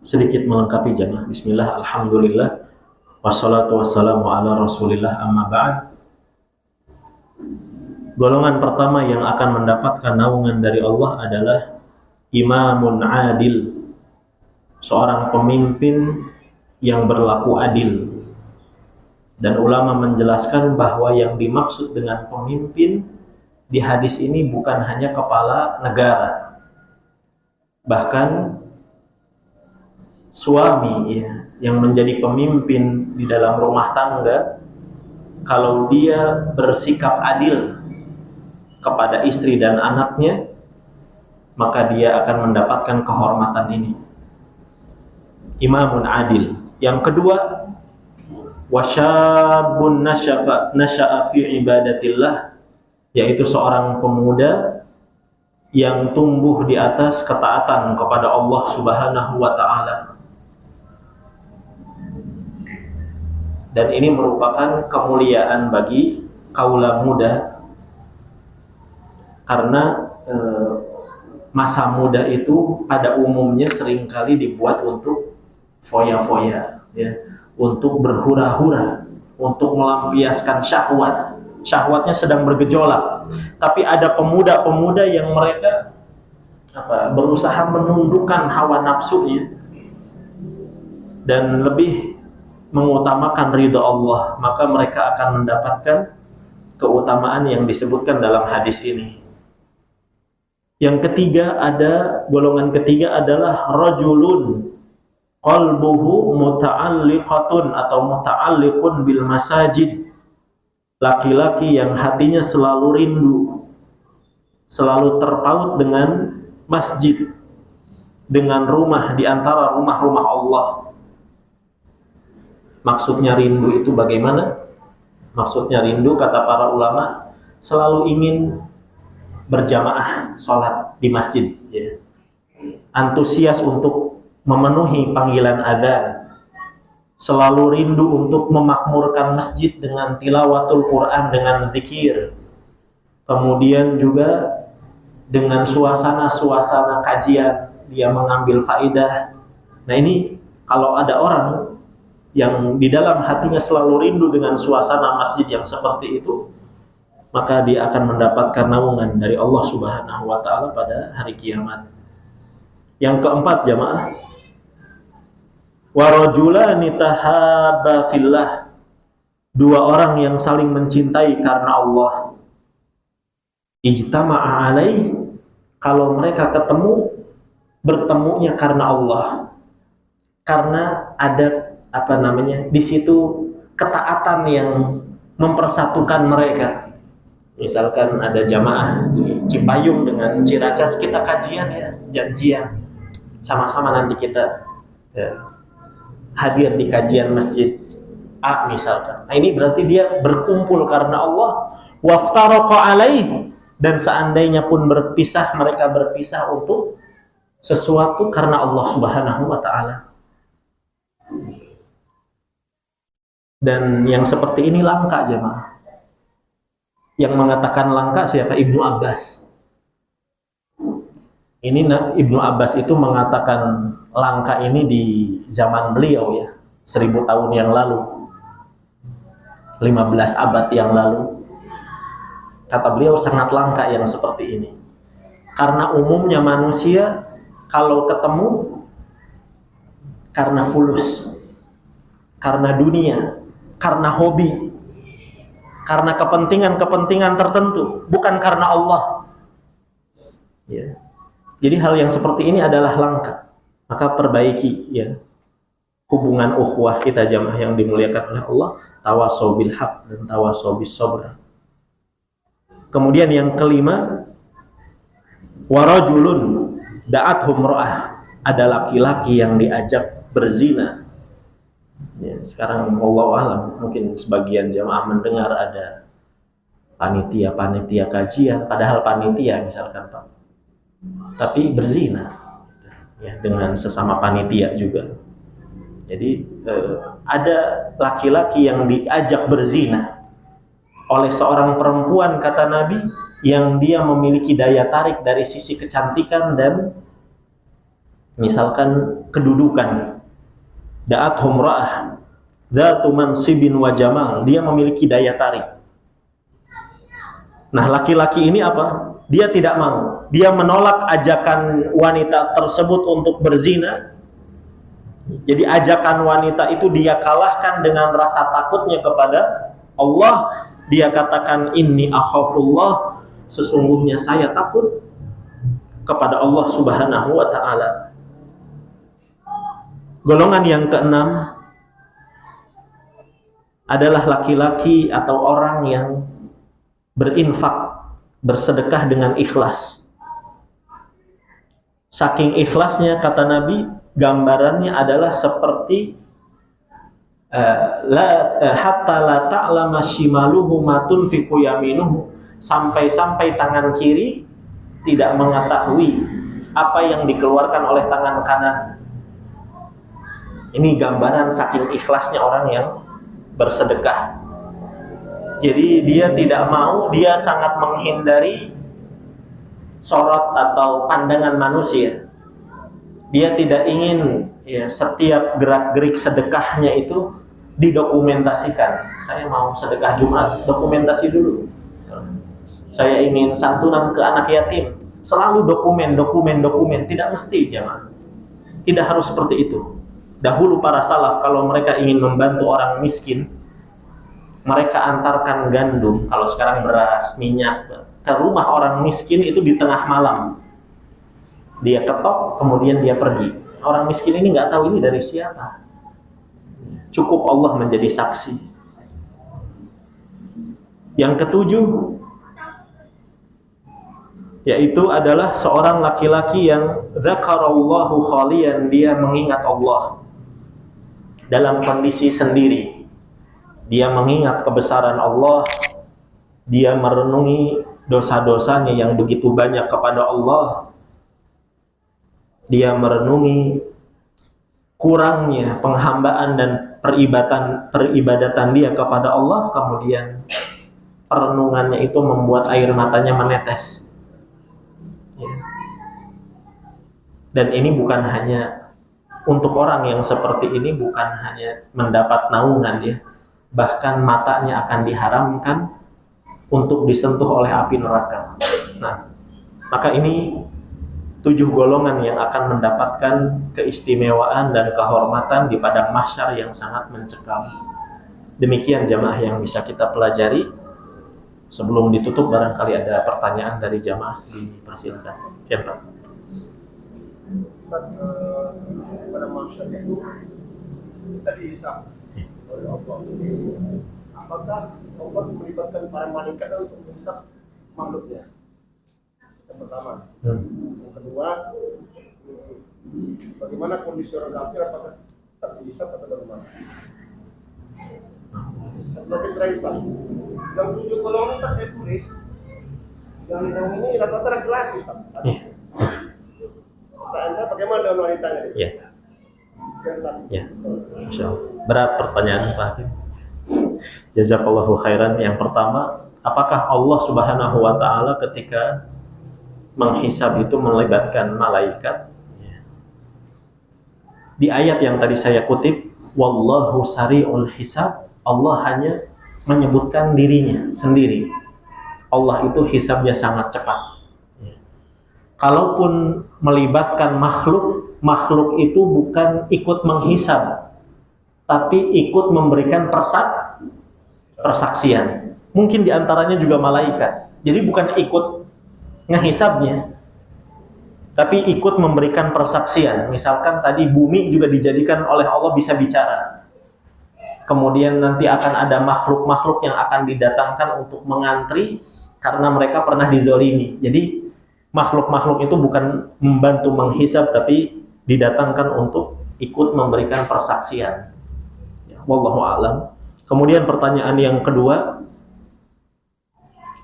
Sedikit melengkapi jamaah. Bismillah, alhamdulillah, wassalatu wassalamu ala rasulillah, amma ba'd. Golongan pertama yang akan mendapatkan naungan dari Allah adalah imamun adil, seorang pemimpin yang berlaku adil. Dan ulama menjelaskan bahwa yang dimaksud dengan pemimpin di hadis ini bukan hanya kepala negara, bahkan suami ya, yang menjadi pemimpin di dalam rumah tangga, kalau dia bersikap adil kepada istri dan anaknya, maka dia akan mendapatkan kehormatan ini. Imamun adil. Yang kedua, wasyabun nasya'a fi ibadatillah, yaitu seorang pemuda yang tumbuh di atas ketaatan kepada Allah Subhanahu wa ta'ala. Dan ini merupakan kemuliaan bagi kaula muda, karena masa muda itu pada umumnya seringkali dibuat untuk foya-foya, ya, untuk berhura-hura, untuk melampiaskan syahwat. Syahwatnya sedang bergejolak. Tapi ada pemuda-pemuda yang mereka berusaha menundukkan hawa nafsunya dan lebih mengutamakan ridha Allah, maka mereka akan mendapatkan keutamaan yang disebutkan dalam hadis ini. Yang ketiga, golongan ketiga adalah rajulun qalbuhu muta'alliqatun atau muta'alliqun bil masajid, laki-laki yang hatinya selalu rindu, selalu terpaut dengan masjid, dengan rumah di antara rumah-rumah Allah. Maksudnya rindu itu bagaimana? Maksudnya rindu, kata para ulama, selalu ingin berjamaah sholat di masjid, ya. Antusias untuk memenuhi panggilan adzan, selalu rindu untuk memakmurkan masjid dengan tilawatul Quran, dengan zikir, kemudian juga dengan suasana-suasana kajian, dia mengambil faidah. Nah ini, kalau ada orang yang di dalam hatinya selalu rindu dengan suasana masjid yang seperti itu, maka dia akan mendapatkan naungan dari Allah Subhanahu wa ta'ala pada hari kiamat. Yang keempat jamaah, wa rajulani tahabba fillah, dua orang yang saling mencintai karena Allah. Ijtama'a alaih, kalau mereka ketemu, bertemunya karena Allah, karena ada di situ ketaatan yang mempersatukan mereka. Misalkan ada jamaah Cipayung dengan Ciracas, kita kajian ya, janjian sama-sama nanti kita hadir di kajian masjid A misalkan. Nah ini berarti dia berkumpul karena Allah. Waftaraqa alaih, dan seandainya pun berpisah, mereka berpisah untuk sesuatu karena Allah Subhanahu wa ta'ala. Dan yang seperti ini langka jemaah. Yang mengatakan langka siapa? Ibnu Abbas. Ini Ibnu Abbas itu mengatakan langka ini di zaman beliau ya, 1000 tahun yang lalu, 15 abad yang lalu. Kata beliau sangat langka yang seperti ini. Karena umumnya manusia kalau ketemu karena fulus, karena dunia, karena hobi, karena kepentingan-kepentingan tertentu, bukan karena Allah. Ya. Jadi hal yang seperti ini adalah langka. Maka perbaiki ya hubungan ukhuwah kita jamaah yang dimuliakan oleh Allah, tawasau bil haq dan tawasau bis sabr. Kemudian yang kelima, Warajulun da'athum ra'ah, ada laki-laki yang diajak berzina. Ya, sekarang wallahu alam mungkin sebagian jamaah mendengar ada panitia kajian, padahal panitia misalkan Pak, tapi berzina ya dengan sesama panitia juga. Jadi ada laki-laki yang diajak berzina oleh seorang perempuan, kata Nabi, yang dia memiliki daya tarik dari sisi kecantikan dan misalkan kedudukan. Da'athum ra'ah dzatu mansibin wa jamal, dia memiliki daya tarik. Nah, laki-laki ini apa? Dia tidak mau. Dia menolak ajakan wanita tersebut untuk berzina. Jadi ajakan wanita itu dia kalahkan dengan rasa takutnya kepada Allah. Dia katakan, inni akhafullah, sesungguhnya saya takut kepada Allah Subhanahu wa ta'ala. Golongan yang keenam adalah laki-laki atau orang yang berinfak, bersedekah dengan ikhlas. Saking ikhlasnya, kata Nabi, gambarannya adalah seperti hatta la ta'lama shimaluhu ma tunfiqu yaminuhu, sampai-sampai tangan kiri tidak mengetahui apa yang dikeluarkan oleh tangan kanan. Ini gambaran saking ikhlasnya orang yang bersedekah. Jadi dia tidak mau, dia sangat menghindari sorot atau pandangan manusia. Dia tidak ingin ya setiap gerak-gerik sedekahnya itu didokumentasikan. Saya mau sedekah Jumat, dokumentasi dulu. Saya ingin santunan ke anak yatim, selalu dokumen. Tidak mesti, jemaah. Tidak harus seperti itu. Dahulu para salaf kalau mereka ingin membantu orang miskin, mereka antarkan gandum, kalau sekarang beras, minyak, ke rumah orang miskin itu di tengah malam. Dia ketok, kemudian dia pergi. Orang miskin ini nggak tahu ini dari siapa. Cukup Allah menjadi saksi. Yang ketujuh, yaitu adalah seorang laki-laki yang dzakarallahu khalian, dia mengingat Allah dalam kondisi sendiri. Dia mengingat kebesaran Allah, dia merenungi dosa-dosanya yang begitu banyak kepada Allah, dia merenungi kurangnya penghambaan dan peribadatan dia kepada Allah, kemudian perenungannya itu membuat air matanya menetes. Ya. Dan ini bukan hanya untuk orang yang seperti ini, bukan hanya mendapat naungan ya, bahkan matanya akan diharamkan untuk disentuh oleh api neraka. Nah, maka ini 7 golongan yang akan mendapatkan keistimewaan dan kehormatan di padang mahsyar yang sangat mencekam. Demikian jamaah yang bisa kita pelajari. Sebelum ditutup, barangkali ada pertanyaan dari jamaah, dipersilakan. Ya, Pak. Pada mahsyar itu kita dihisab oleh Allah. Apakah Allah melibatkan para malaikat untuk menghisab makhluknya? Yang pertama. Yang kedua, bagaimana kondisi orang kafir, apakah tak dihisab atau bagaimana? Sebagai terakhir, Pak, yang 7 golongan tak saya tulis, yang ini rata-rata laki-laki, Pak. Pertanyaan saya, bagaimana dengan wanitanya? Ya. Ya. Masya Allah. Berat pertanyaan Pak Hakim. Jazakallahu khairan. Yang pertama, apakah Allah Subhanahu wa ta'ala ketika menghisab itu melibatkan malaikat? Di ayat yang tadi saya kutip, wallahu sari'ul hisab, Allah hanya menyebutkan dirinya sendiri. Allah itu hisabnya sangat cepat. Kalaupun melibatkan makhluk itu bukan ikut menghisab, tapi ikut memberikan persaksian. Mungkin diantaranya juga malaikat. Jadi bukan ikut ngehisabnya, tapi ikut memberikan persaksian. Misalkan tadi bumi juga dijadikan oleh Allah bisa bicara. Kemudian nanti akan ada makhluk-makhluk yang akan didatangkan untuk mengantri karena mereka pernah dizolimi. Jadi makhluk-makhluk itu bukan membantu menghisab, tapi didatangkan untuk ikut memberikan persaksian. Wallahu a'lam. Kemudian pertanyaan yang kedua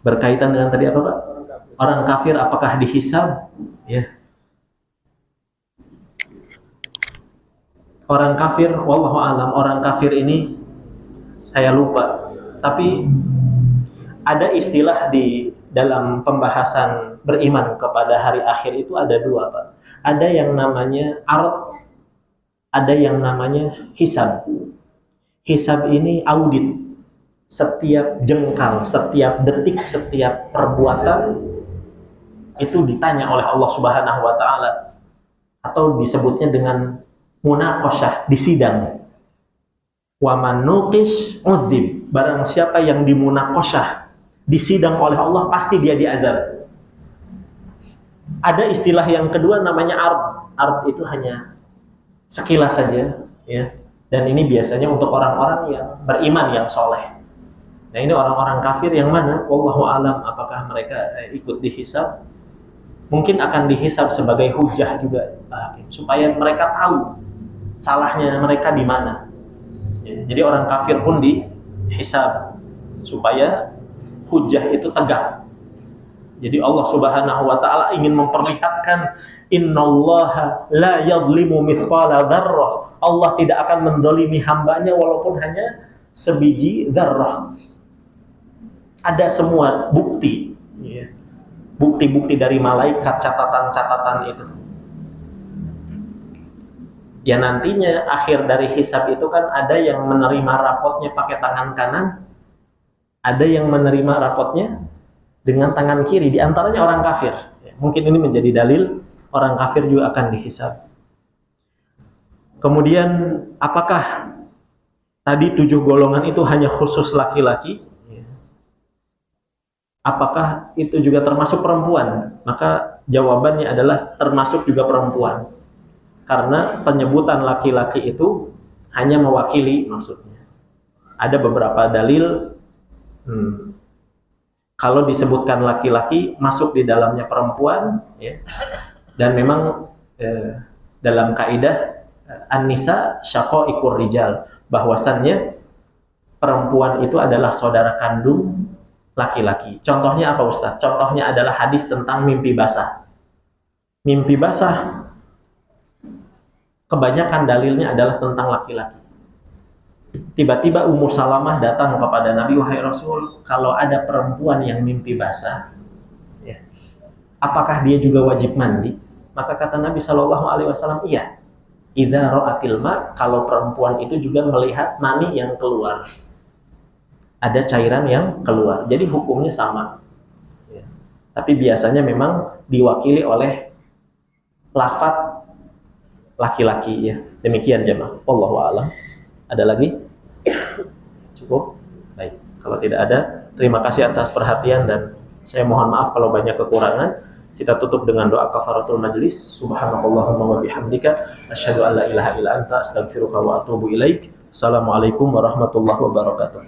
berkaitan dengan tadi apa, Pak? Orang kafir apakah dihisab? Ya. Orang kafir, wallahu a'lam, orang kafir ini saya lupa. Tapi ada istilah di dalam pembahasan beriman kepada hari akhir itu ada dua, Pak. Ada yang namanya ard, ada yang namanya hisab. Hisab ini audit. Setiap jengkal, setiap detik, setiap perbuatan itu ditanya oleh Allah Subhanahu wa taala, atau disebutnya dengan munaqasyah, disidang. Wa man nuqish udzib. Barang siapa yang dimunaqasyah, disidang oleh Allah, pasti dia diazab. Ada istilah yang kedua namanya ard. Ard itu hanya sekilas saja, ya. Dan ini biasanya untuk orang-orang yang beriman, yang soleh. Nah, ini orang-orang kafir yang mana? Wallahu alam, apakah mereka ikut dihisab? Mungkin akan dihisab sebagai hujah juga, supaya mereka tahu salahnya mereka di mana. Jadi orang kafir pun dihisab supaya hujah itu tegak. Jadi Allah Subhanahu wa taala ingin memperlihatkan innallaha la yadhlimu mithqala dzarrah. Allah tidak akan menzalimi hambanya walaupun hanya sebiji dzarrah. Ada semua bukti, bukti-bukti dari malaikat, catatan-catatan itu. Ya nantinya akhir dari hisab itu kan ada yang menerima rapotnya pakai tangan kanan, ada yang menerima rapotnya dengan tangan kiri, di antaranya orang kafir. Mungkin ini menjadi dalil orang kafir juga akan dihisab. Kemudian apakah tadi 7 golongan itu hanya khusus laki-laki? Apakah itu juga termasuk perempuan? Maka jawabannya adalah termasuk juga perempuan. Karena penyebutan laki-laki itu hanya mewakili maksudnya. Ada beberapa dalil kalau disebutkan laki-laki masuk di dalamnya perempuan, ya. Dan memang dalam kaidah an-nisa syaqaiqur rijal, bahwasannya perempuan itu adalah saudara kandung laki-laki. Contohnya apa, Ustaz? Contohnya adalah hadis tentang mimpi basah. Mimpi basah kebanyakan dalilnya adalah tentang laki-laki. Tiba-tiba Ummu Salamah datang kepada Nabi, wahai Rasul, kalau ada perempuan yang mimpi basah, ya, apakah dia juga wajib mandi? Maka kata Nabi SAW, iya. Idza ra'atil ma, kalau perempuan itu juga melihat mani yang keluar, ada cairan yang keluar, jadi hukumnya sama. Ya. Tapi biasanya memang diwakili oleh lafaz laki-laki, ya. Demikian jemaah. Wallahu a'lam. Ada lagi? Cukup? Baik. Kalau tidak ada, terima kasih atas perhatian dan saya mohon maaf kalau banyak kekurangan. Kita tutup dengan doa kafaratul majlis. Subhanakallahumma wa bihamdika asyhadu an la ilaha illa anta astaghfiruka wa atubu ilaik. Assalamualaikum warahmatullahi wabarakatuh.